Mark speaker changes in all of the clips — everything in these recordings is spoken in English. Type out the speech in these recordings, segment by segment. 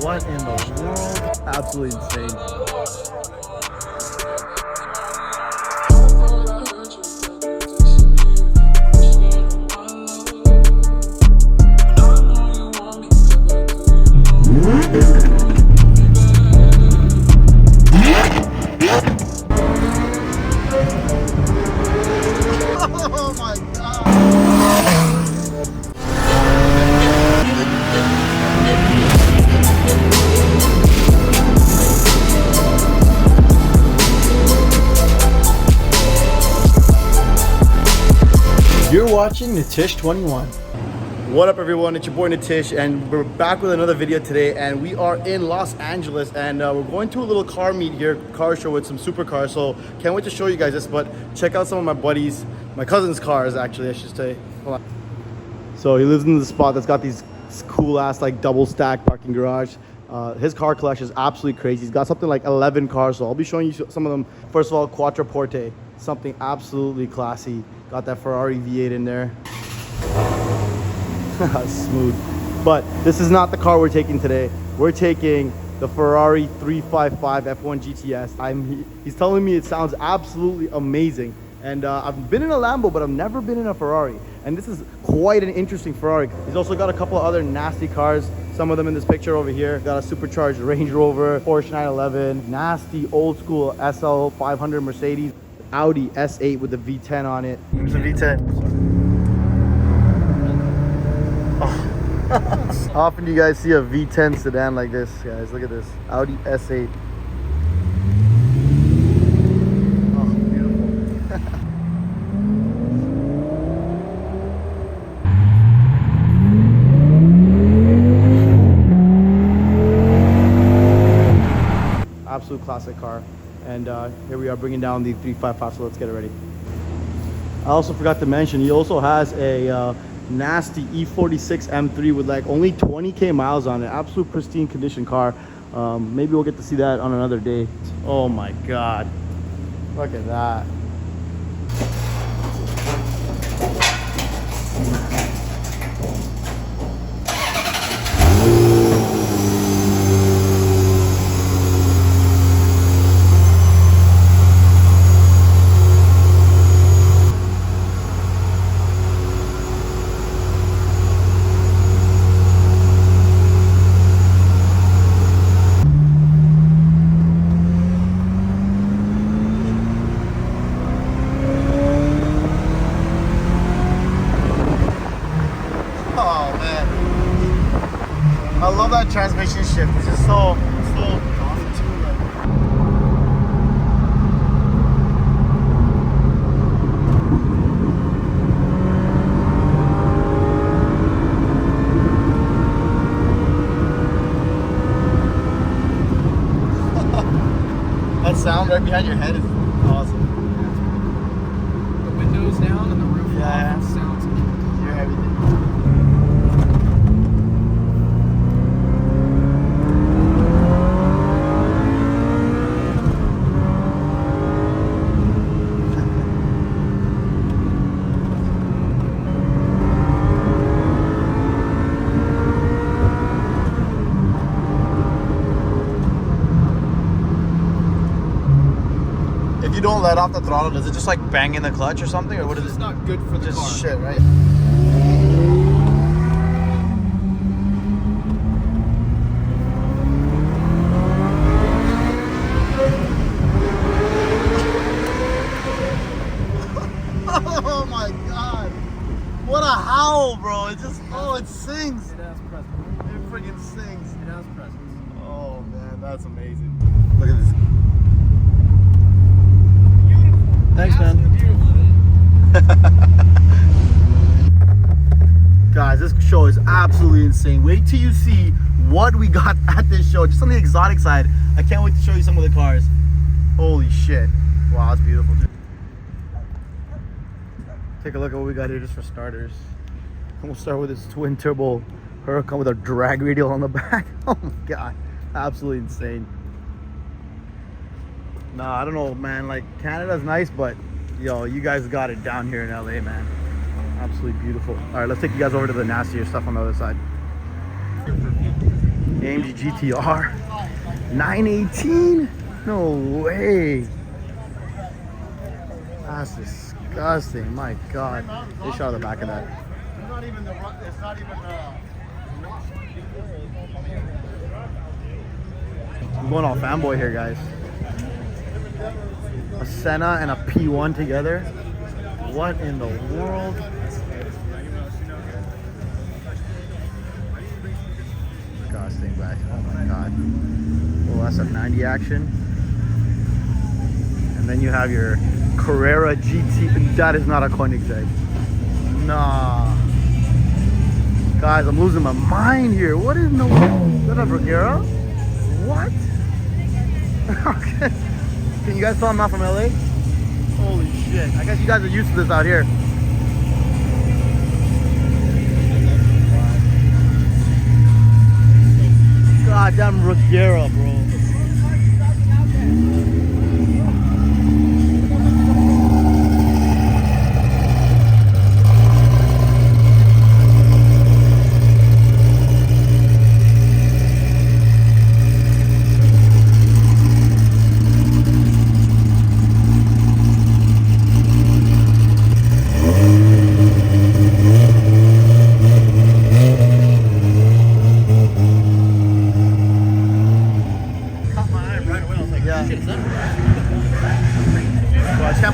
Speaker 1: What in the world? Absolutely insane. Oh my God. You're watching Natish 21. What up everyone, it's your boy Natish and we're back with another video today, and we are in Los Angeles and we're going to a little car meet here, car show with some supercars. So can't wait to show you guys this, but check out some of my buddies, my cousin's cars actually I should say. Hold on. So he lives in the spot that's got these cool ass like double stack parking garage. His car collection is absolutely crazy. He's got something like 11 cars, so I'll be showing you some of them. First of all, Quattroporte, something absolutely classy. Got that Ferrari V8 in there. Smooth. But this is not the car we're taking today. We're taking the Ferrari 355 F1 GTS. He's telling me it sounds absolutely amazing. And I've been in a Lambo, but I've never been in a Ferrari. And this is quite an interesting Ferrari. He's also got a couple of other nasty cars. Some of them in this picture over here. Got a supercharged Range Rover, Porsche 911, nasty old school SL 500 Mercedes, Audi S8 with the V10 on it. Here's the V10. How often do you guys see a V10 sedan like this, guys? Look at this. Audi S8. Oh, beautiful. Absolute classic car. And here we are bringing down the 355, so let's get it ready. I also forgot to mention, he also has a nasty E46 M3 with like only 20k miles on it. Absolute pristine condition car. Maybe we'll get to see that on another day. Oh my God, look at that. I love that transmission shift. It's just so awesome too. That sound right behind your head is awesome.
Speaker 2: The windows down and the roof off. It sounds good.
Speaker 1: You hear everything. If you don't let off the throttle, does it just like bang in the clutch or something, or what is it?
Speaker 2: It's not good for the
Speaker 1: just
Speaker 2: car.
Speaker 1: Shit, right? Oh my God! What a howl, bro! It just it sings.
Speaker 2: It has presence.
Speaker 1: It freaking sings.
Speaker 2: It has presence.
Speaker 1: Oh man, that's amazing. Look at this. Thanks, man. Guys, this show is absolutely insane. Wait till you see what we got at this show. Just on the exotic side, I can't wait to show you some of the cars. Holy shit. Wow, that's beautiful, dude. Take a look at what we got here just for starters. And we'll start with this twin turbo Huracan with a drag radial on the back. Oh my God, absolutely insane. Nah, I don't know, man. Like, Canada's nice, but yo, you guys got it down here in LA, man. Absolutely beautiful. All right, let's take you guys over to the nastier stuff on the other side. AMG GTR 918. No way. That's disgusting. My God. They shot the back of that. It's not even the. It's not even the. I'm going all fanboy here, guys. A Senna and a P1 together. What in the world? Disgusting, guys. Oh my God. Well, that's a 90 action. And then you have your Carrera GT. That is not a Koenigsegg. Nah. Guys, I'm losing my mind here. What is no? Is that a Regera? What? Okay. Can you guys tell I'm not from LA? Holy shit. I guess you guys are used to this out here. Goddamn Regera, bro.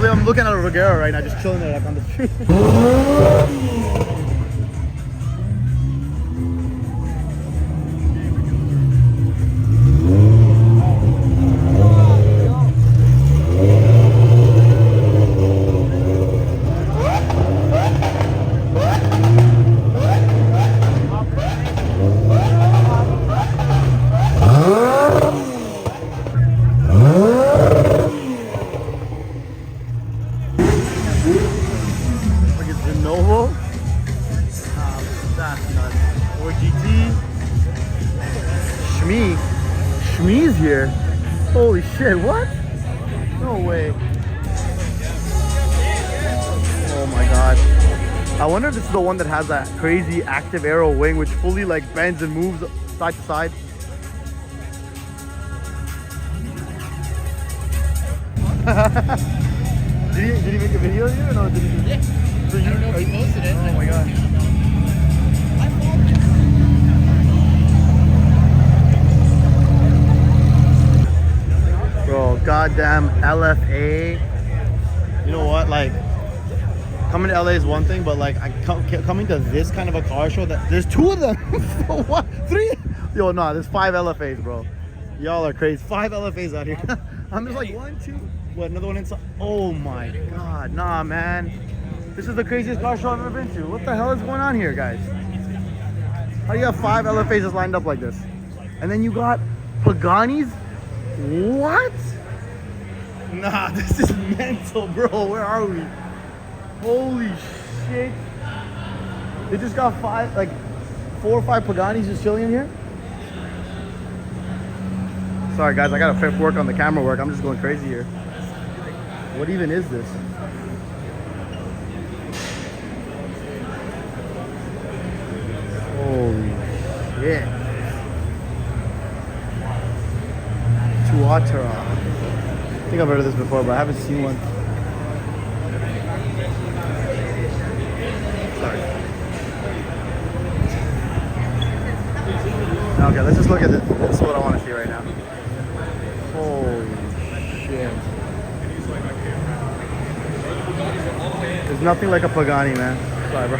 Speaker 1: I'm looking at a Regera right now, just chilling there like on the street. Shmee's here. Holy shit, what? No way. Oh my God. I wonder if this is the one that has that crazy active aero wing which fully like bends and moves side to side. did he make a video of you or no? Did he?
Speaker 2: Yeah.
Speaker 1: So you,
Speaker 2: I don't know if he posted it.
Speaker 1: Oh my God. Bro, goddamn LFA. You know what? Like, coming to LA is one thing, but like, coming to this kind of a car show, that there's two of them. What? Three? Yo, nah, there's 5 LFAs, bro. Y'all are crazy. 5 LFAs out here. I'm just like, 1, 2. What? Another one inside? Oh my God. Nah, man. This is the craziest car show I've ever been to. What the hell is going on here, guys? How do you have 5 LFAs just lined up like this? And then you got Paganis? What? Nah, this is mental, bro. Where are we? Holy shit. They just got 4 or 5 Paganis just chilling in here? Sorry guys, I gotta work on the camera work. I'm just going crazy here. What even is this? Holy shit. Tuatara. I think I've heard of this before, but I haven't seen one. Sorry. Okay, let's just look at this. This is what I want to see right now. Holy shit. There's nothing like a Pagani, man. Sorry, bro.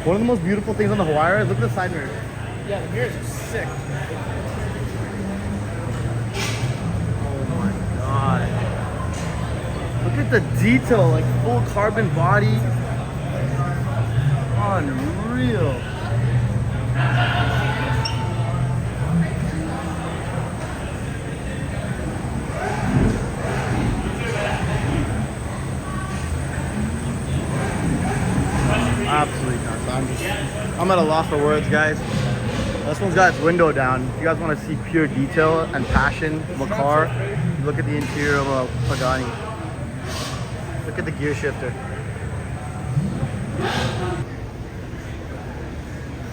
Speaker 1: One of the most beautiful things on the Huyaras, look at the side mirrors.
Speaker 2: Yeah, the mirrors are sick.
Speaker 1: Oh my God. Look at the detail, like full carbon body. Unreal. Absolutely nuts. I'm at a loss for words, guys. This one's got its window down. If you guys want to see pure detail and passion of a car, look at the interior of a Pagani. Look at the gear shifter.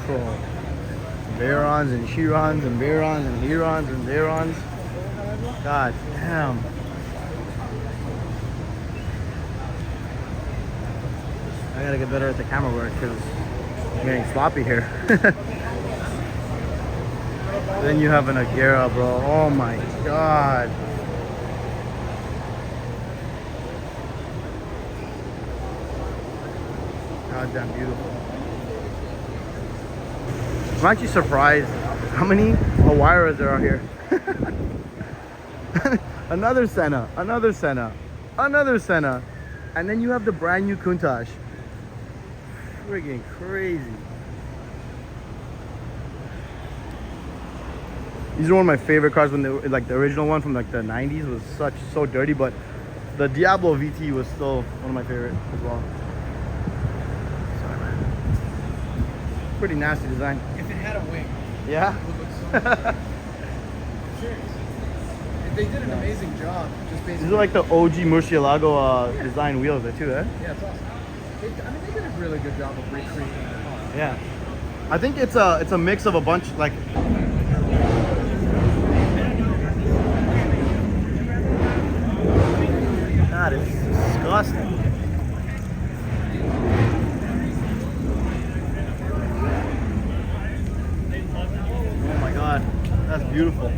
Speaker 1: beautiful. Veyrons and Chirons and Veyrons and Lerons and Veyrons. God damn. I gotta get better at the camera work because I'm getting sloppy here. Then you have an Agera, bro. Oh my god. God damn beautiful. I'm actually surprised how many Huyaras there are here. Another Senna, another Senna, another Senna. And then you have the brand new Countach. Friggin' crazy. These are one of my favorite cars when they were, like the original one from like the 90s was so dirty, but the Diablo VT was still one of my favorite as well. Sorry, man. Pretty nasty design.
Speaker 2: If it had a wing,
Speaker 1: Yeah?
Speaker 2: it would look so much. Serious. They did an amazing job. Just basically.
Speaker 1: These are like the OG Murcielago design wheels there too, eh?
Speaker 2: Yeah, it's awesome. I mean, they did a really good job of recreating the car.
Speaker 1: Yeah. I think it's a mix of a bunch like. God, it's disgusting. Oh my god, that's beautiful.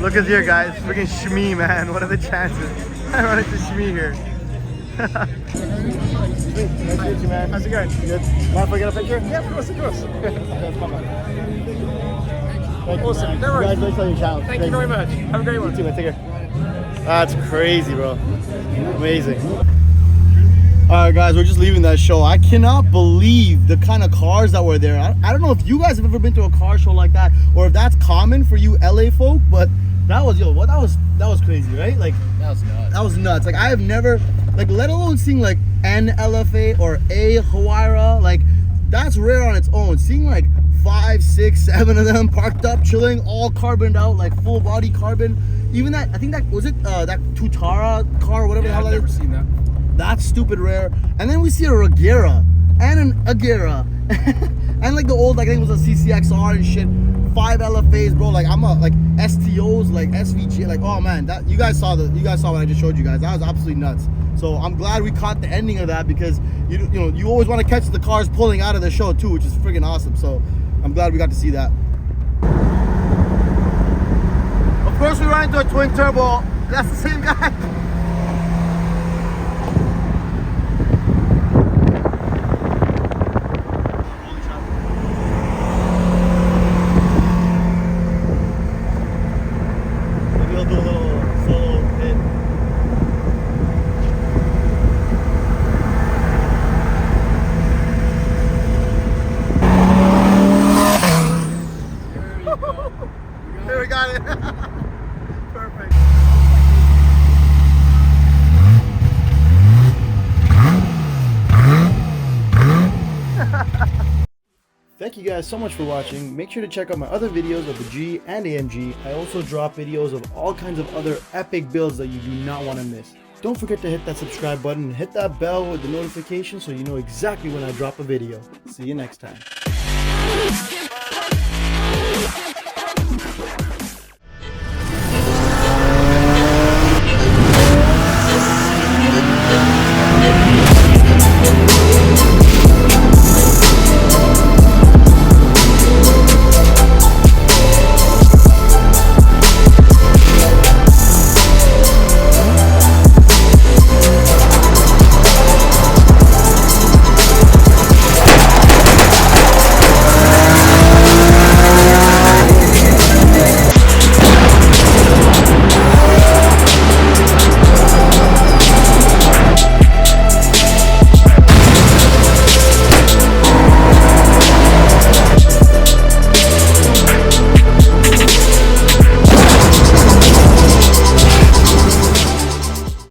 Speaker 1: Look at here, guys. Freaking Shmee, man. What are the chances? I run into Shmee here. Nice to meet you, man. How's it going? Good. Mind if I get a picture?
Speaker 2: Yeah, of course, of course.
Speaker 1: Awesome.
Speaker 2: No worries.
Speaker 1: Congratulations on your channel.
Speaker 2: Thank you very much. Have a great one.
Speaker 1: You too, man. Take care. That's crazy, bro. Amazing. All right, guys, we're just leaving that show. I cannot believe the kind of cars that were there. I don't know if you guys have ever been to a car show like that, or if that's common for you LA folk, but that was, yo, what that was crazy, right? Like,
Speaker 2: That was nuts.
Speaker 1: that was nuts. Like, I have never, like, let alone seeing like an LFA or a Huayra, like, that's rare on its own. Seeing like 5, 6, 7 of them parked up, chilling, all carboned out, like full body carbon. Even that, I think that was it, that Tutara car, whatever the hell
Speaker 2: I've
Speaker 1: that
Speaker 2: never
Speaker 1: is.
Speaker 2: seen that.
Speaker 1: That's stupid rare. And then we see a Regera and an Agera and like the old, like I think it was a CCXR and shit. 5 LFAs, bro. Like I'm a like STOs, like SVG. Like, oh man, that you guys saw what I just showed you guys. That was absolutely nuts. So I'm glad we caught the ending of that, because you know you always want to catch the cars pulling out of the show too, which is freaking awesome. So I'm glad we got to see that. Of course, we ran into a twin turbo. That's the same guy. There we got it. Perfect. Thank you guys so much for watching. Make sure to check out my other videos of the G and AMG. I also drop videos of all kinds of other epic builds that you do not want to miss. Don't forget to hit that subscribe button and hit that bell with the notification so you know exactly when I drop a video. See you next time.